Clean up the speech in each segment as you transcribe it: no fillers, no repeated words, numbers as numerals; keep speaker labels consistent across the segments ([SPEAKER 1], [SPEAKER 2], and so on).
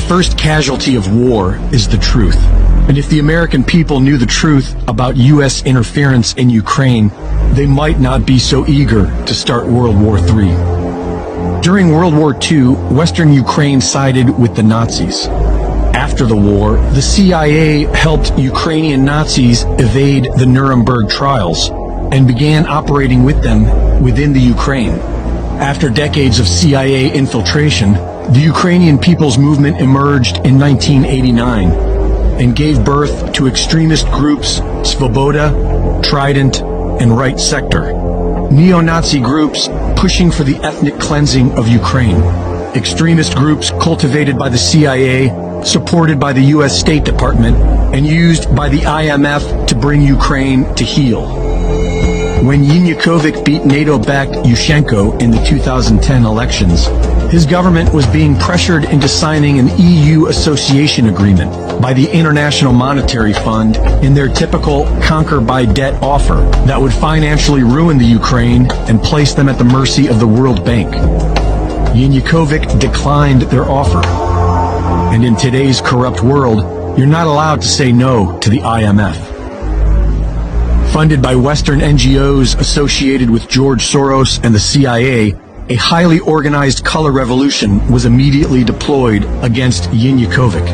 [SPEAKER 1] first casualty of war is the truth. And if the American people knew the truth about U.S. interference in Ukraine, they might not be so eager to start World War III. During World War II, Western Ukraine sided with the Nazis. After the war, the CIA helped Ukrainian Nazis evade the Nuremberg trials and began operating with them within the Ukraine. After decades of CIA infiltration, the Ukrainian People's Movement emerged in 1989 and gave birth to extremist groups Svoboda, Trident, and Right Sector, neo-Nazi groups pushing for the ethnic cleansing of Ukraine, extremist groups cultivated by the CIA, supported by the U.S. State Department, and used by the IMF to bring Ukraine to heel. When Yanukovych beat NATO-backed Yushchenko in the 2010 elections, his government was being pressured into signing an EU association agreement by the International Monetary Fund in their typical conquer-by-debt offer that would financially ruin the Ukraine and place them at the mercy of the World Bank. Yanukovych declined their offer. And in today's corrupt world, you're not allowed to say no to the IMF. Funded by Western NGOs associated with George Soros and the CIA, a highly organized color revolution was immediately deployed against Yanukovych.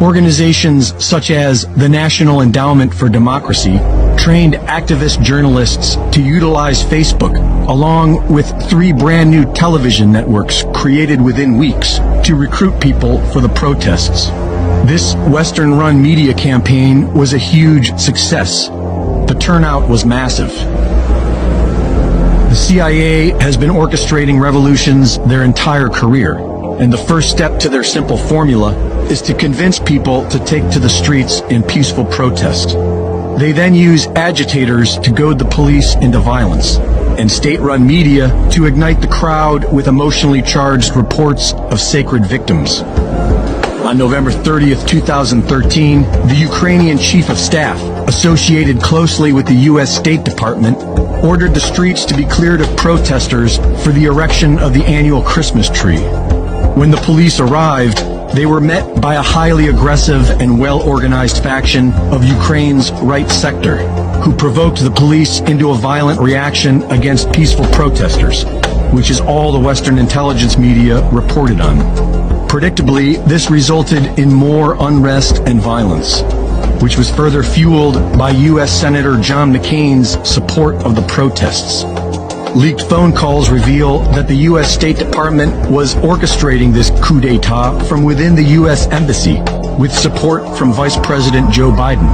[SPEAKER 1] Organizations such as the National Endowment for Democracy trained activist journalists to utilize Facebook, along with 3 brand new television networks created within weeks to recruit people for the protests. This Western-run media campaign was a huge success. The turnout was massive. The CIA has been orchestrating revolutions their entire career, and the first step to their simple formula is to convince people to take to the streets in peaceful protest. They then use agitators to goad the police into violence, and state-run media to ignite the crowd with emotionally charged reports of sacred victims. On November 30th, 2013, the Ukrainian Chief of Staff, associated closely with the U.S. State Department, ordered the streets to be cleared of protesters for the erection of the annual Christmas tree. When the police arrived, they were met by a highly aggressive and well-organized faction of Ukraine's Right Sector, who provoked the police into a violent reaction against peaceful protesters, which is all the Western intelligence media reported on. Predictably, this resulted in more unrest and violence, which was further fueled by U.S. Senator John McCain's support of the protests. Leaked phone calls reveal that the U.S. State Department was orchestrating this coup d'etat from within the U.S. Embassy, with support from Vice President Joe Biden.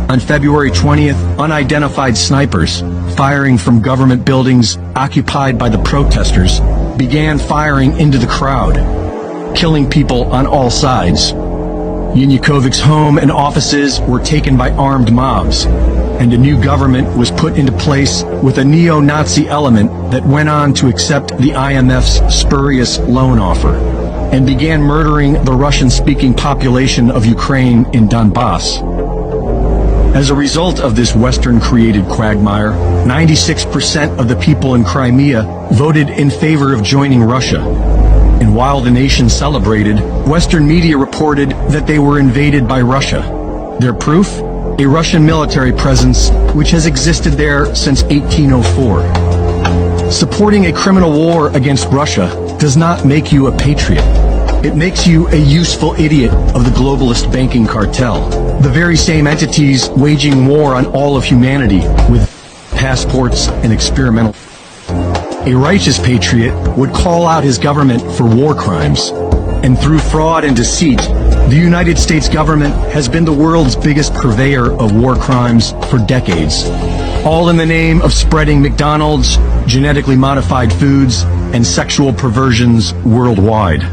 [SPEAKER 1] On February 20th, unidentified snipers, firing from government buildings occupied by the protesters, began firing into the crowd, killing people on all sides. Yanukovych's home and offices were taken by armed mobs, and a new government was put into place with a neo-Nazi element that went on to accept the IMF's spurious loan offer and began murdering the Russian-speaking population of Ukraine in Donbass. As a result of this Western-created quagmire, 96% of the people in Crimea voted in favor of joining Russia. And while the nation celebrated, Western media reported that they were invaded by Russia. Their proof? A Russian military presence which has existed there since 1804. Supporting a criminal war against Russia does not make you a patriot. It makes you a useful idiot of the globalist banking cartel, the very same entities waging war on all of humanity with passports and experimental. A righteous patriot would call out his government for war crimes, and through fraud and deceit, the United States government has been the world's biggest purveyor of war crimes for decades, all in the name of spreading McDonald's, genetically modified foods, and sexual perversions worldwide.